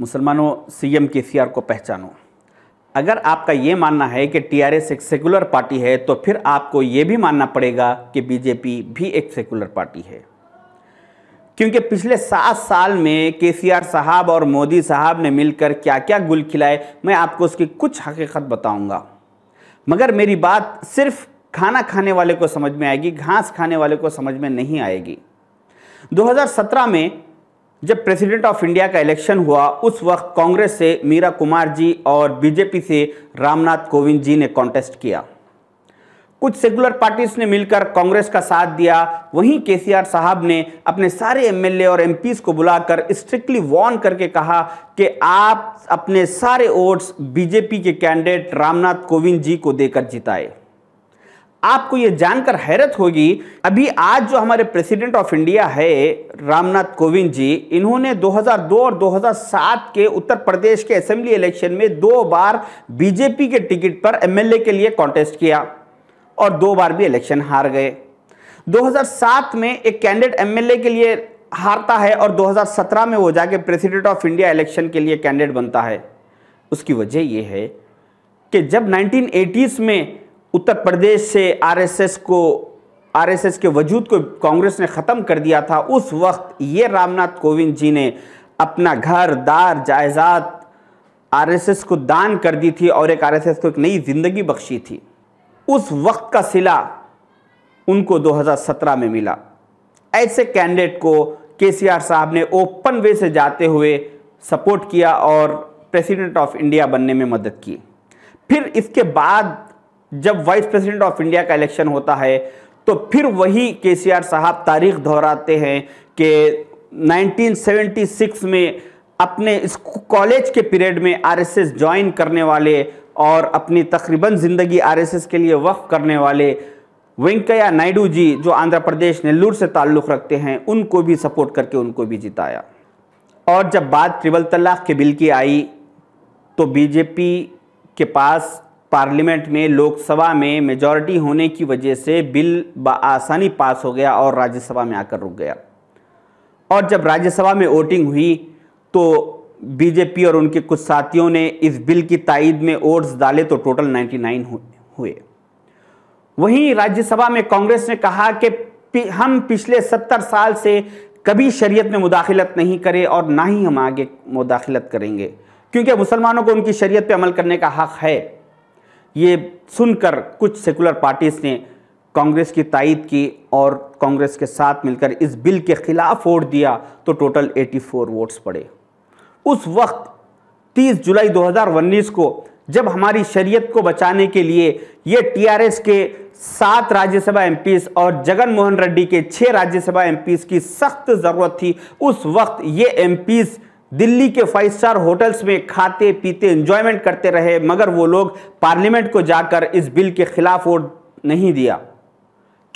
मुसलमानों, CM KCR को पहचानो। अगर आपका ये मानना है कि टीआरएस एक सेकुलर पार्टी है तो फिर आपको ये भी मानना पड़ेगा कि बीजेपी भी एक सेकुलर पार्टी है, क्योंकि पिछले 7 साल में केसीआर साहब और मोदी साहब ने मिलकर क्या क्या गुल खिलाए, मैं आपको उसकी कुछ हकीकत बताऊंगा। मगर मेरी बात सिर्फ खाना खाने वाले को समझ में आएगी, घास खाने वाले को समझ में नहीं आएगी। 2017 में जब प्रेसिडेंट ऑफ इंडिया का इलेक्शन हुआ, उस वक्त कांग्रेस से मीरा कुमार जी और बीजेपी से रामनाथ कोविंद जी ने कॉन्टेस्ट किया। कुछ सेकुलर पार्टीज ने मिलकर कांग्रेस का साथ दिया। वहीं केसीआर साहब ने अपने सारे एमएलए और एमपीज को बुलाकर स्ट्रिक्टली वार्न करके कहा कि आप अपने सारे वोट्स बीजेपी के कैंडिडेट रामनाथ कोविंद जी को देकर जिताए। आपको यह जानकर हैरत होगी, अभी आज जो हमारे प्रेसिडेंट ऑफ इंडिया है रामनाथ कोविंद जी, इन्होंने 2002 और 2007 के उत्तर प्रदेश के असेंबली इलेक्शन में 2 बार बीजेपी के टिकट पर एमएलए के लिए कॉन्टेस्ट किया और 2 बार भी इलेक्शन हार गए। 2007 में एक कैंडिडेट एमएलए के लिए हारता है और 2017 में वो जाके प्रेसिडेंट ऑफ इंडिया इलेक्शन के लिए कैंडिडेट बनता है। उसकी वजह यह है कि जब 1980s में उत्तर प्रदेश से आरएसएस के वजूद को कांग्रेस ने ख़त्म कर दिया था, उस वक्त ये रामनाथ कोविंद जी ने अपना घर दार जायदाद आरएसएस को दान कर दी थी और एक आरएसएस को एक नई जिंदगी बख्शी थी। उस वक्त का सिला उनको 2017 में मिला। ऐसे कैंडिडेट को केसीआर साहब ने ओपन वे से जाते हुए सपोर्ट किया और प्रेसिडेंट ऑफ इंडिया बनने में मदद की। फिर इसके बाद जब वाइस प्रेसिडेंट ऑफ इंडिया का इलेक्शन होता है तो फिर वही केसीआर साहब तारीख दोहराते हैं कि 1976 में अपने इस कॉलेज के पीरियड में आरएसएस ज्वाइन करने वाले और अपनी तकरीबन ज़िंदगी आरएसएस के लिए वक्फ करने वाले वेंकैया नायडू जी, जो आंध्र प्रदेश नेल्लूर से ताल्लुक़ रखते हैं, उनको भी सपोर्ट करके उनको भी जिताया। और जब बात ट्रिपल तलाक के बिल की आई तो बीजेपी के पास पार्लियामेंट में, लोकसभा में मेजॉरिटी होने की वजह से बिल बआसानी पास हो गया और राज्यसभा में आकर रुक गया। और जब राज्यसभा में वोटिंग हुई तो बीजेपी और उनके कुछ साथियों ने इस बिल की ताईद में वोट्स डाले तो टोटल 99 हुए। वहीं राज्यसभा में कांग्रेस ने कहा कि हम पिछले 70 साल से कभी शरीयत में मुदाखिलत नहीं करे और ना ही हम आगे मुदाखिलत करेंगे, क्योंकि मुसलमानों को उनकी शरीयत पे अमल करने का हक है। ये सुनकर कुछ सेकुलर पार्टीज ने कांग्रेस की तायीद की और कांग्रेस के साथ मिलकर इस बिल के खिलाफ वोट दिया तो टोटल 84 वोट्स पड़े। उस वक्त 30 जुलाई 2019 को जब हमारी शरीयत को बचाने के लिए ये टीआरएस के 7 राज्यसभा एमपीज और जगन मोहन रेड्डी के 6 राज्यसभा एमपीज की सख्त ज़रूरत थी, उस वक्त ये एमपीज दिल्ली के 5 स्टार होटल्स में खाते पीते एंजॉयमेंट करते रहे, मगर वो लोग पार्लियामेंट को जाकर इस बिल के खिलाफ वोट नहीं दिया,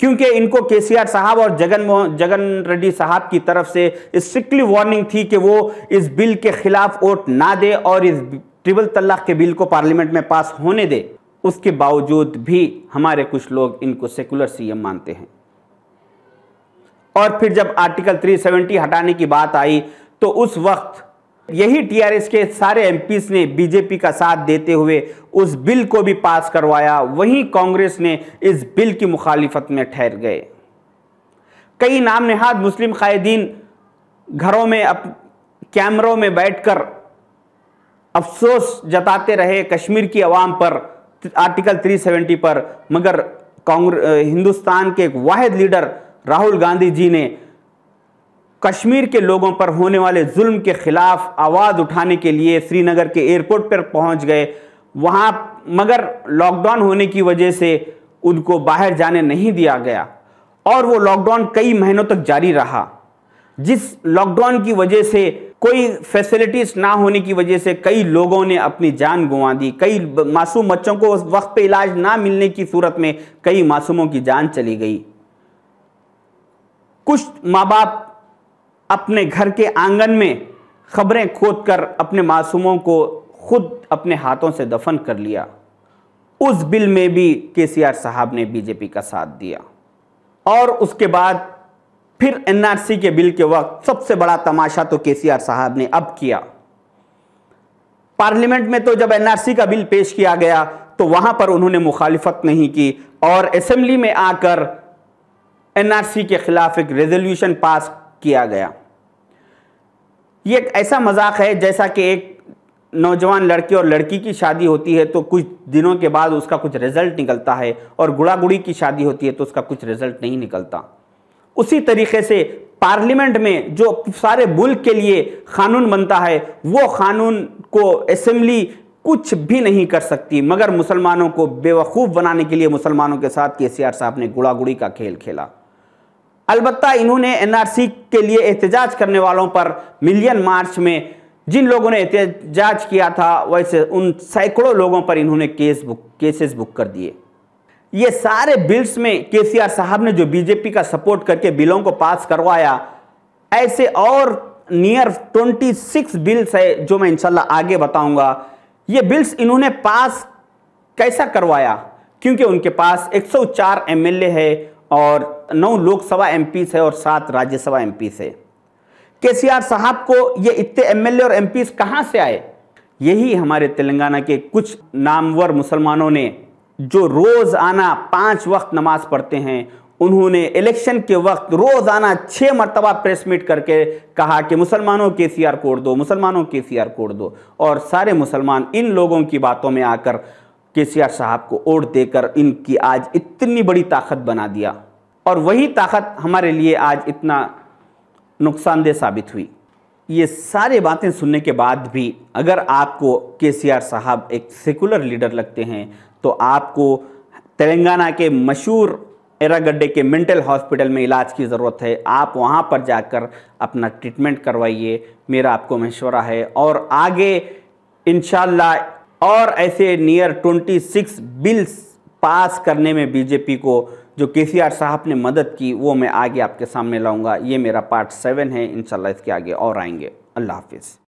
क्योंकि इनको केसीआर साहब और जगन रेड्डी साहब की तरफ से स्ट्रिक्टली वार्निंग थी कि वो इस बिल के खिलाफ वोट ना दे और इस ट्रिपल तलाक के बिल को पार्लियामेंट में पास होने दे। उसके बावजूद भी हमारे कुछ लोग इनको सेकुलर सीएम मानते हैं। और फिर जब आर्टिकल 370 हटाने की बात आई तो उस वक्त यही टीआरएस के सारे एमपीस ने बीजेपी का साथ देते हुए उस बिल को भी पास करवाया। वहीं कांग्रेस ने इस बिल की मुखालिफत में ठहर गए। कई नाम नेहाद मुस्लिम कायदीन घरों में कैमरों में बैठकर अफसोस जताते रहे कश्मीर की आवाम पर, आर्टिकल 370 पर, मगर हिंदुस्तान के एक वाहिद लीडर राहुल गांधी जी ने कश्मीर के लोगों पर होने वाले जुल्म के खिलाफ आवाज़ उठाने के लिए श्रीनगर के एयरपोर्ट पर पहुंच गए वहां, मगर लॉकडाउन होने की वजह से उनको बाहर जाने नहीं दिया गया और वो लॉकडाउन कई महीनों तक जारी रहा। जिस लॉकडाउन की वजह से कोई फैसिलिटीज ना होने की वजह से कई लोगों ने अपनी जान गंवा दी। कई मासूम बच्चों को उस वक्त पे इलाज ना मिलने की सूरत में कई मासूमों की जान चली गई। कुछ माँ बाप अपने घर के आंगन में खबरें खोदकर अपने मासूमों को खुद अपने हाथों से दफन कर लिया। उस बिल में भी केसीआर साहब ने बीजेपी का साथ दिया। और उसके बाद फिर एनआरसी के बिल के वक्त सबसे बड़ा तमाशा तो केसीआर साहब ने अब किया पार्लियामेंट में तो जब एनआरसी का बिल पेश किया गया तो वहां पर उन्होंने मुखालिफत नहीं की और असेंबली में आकर एनआरसी के खिलाफ एक रेजोल्यूशन पास किया गया। ये एक ऐसा मजाक है जैसा कि एक नौजवान लड़के और लड़की की शादी होती है तो कुछ दिनों के बाद उसका कुछ रिजल्ट निकलता है, और गुड़ा गुड़ी की शादी होती है तो उसका कुछ रिजल्ट नहीं निकलता। उसी तरीके से पार्लियामेंट में जो सारे मुल्क के लिए कानून बनता है, वो कानून को असेंबली कुछ भी नहीं कर सकती, मगर मुसलमानों को बेवकूफ़ बनाने के लिए मुसलमानों के साथ केसीआर साहब ने गुड़ा गुड़ी का खेल खेला। अलबत्ता इन्होंने एनआरसी के लिए एहतजाज करने वालों पर मिलियन मार्च में जिन लोगों ने एहतजाज किया था, वैसे उन सैकड़ों लोगों पर इन्होंने केसेस बुक कर दिए। ये सारे बिल्स में केसीआर साहब ने जो बीजेपी का सपोर्ट करके बिलों को पास करवाया, ऐसे और नियर 26 बिल्स है जो मैं इंशाल्लाह आगे बताऊंगा। ये बिल्स इन्होंने पास कैसा करवाया, क्योंकि उनके पास 104 एमएलए है और 9 लोकसभा एमपीस है और 7 राज्यसभा एमपीस है। केसीआर साहब को ये इतने एमएलए और एमपीस कहां से आए? यही हमारे तेलंगाना के कुछ नामवर मुसलमानों ने, जो रोजाना 5 वक्त नमाज पढ़ते हैं, उन्होंने इलेक्शन के वक्त रोजाना 6 मरतबा प्रेस मीट करके कहा कि मुसलमानों केसीआर कोड दो, मुसलमानों केसीआर कोड दो, और सारे मुसलमान इन लोगों की बातों में आकर केसीआर साहब को वोट देकर इनकी आज इतनी बड़ी ताकत बना दिया, और वही ताकत हमारे लिए आज इतना नुकसानदेह साबित हुई। ये सारी बातें सुनने के बाद भी अगर आपको केसीआर साहब एक सेकुलर लीडर लगते हैं तो आपको तेलंगाना के मशहूर एरागड्डे के मेंटल हॉस्पिटल में इलाज की ज़रूरत है। आप वहाँ पर जाकर अपना ट्रीटमेंट करवाइए, मेरा आपको मशवरा है। और आगे इंशाल्लाह और ऐसे नियर 26 बिल्स पास करने में बीजेपी को जो केसीआर साहब ने मदद की, वो मैं आगे आपके सामने लाऊंगा। ये मेरा पार्ट 7 है, इंशाल्लाह इसके आगे और आएंगे। अल्लाह हाफिज़।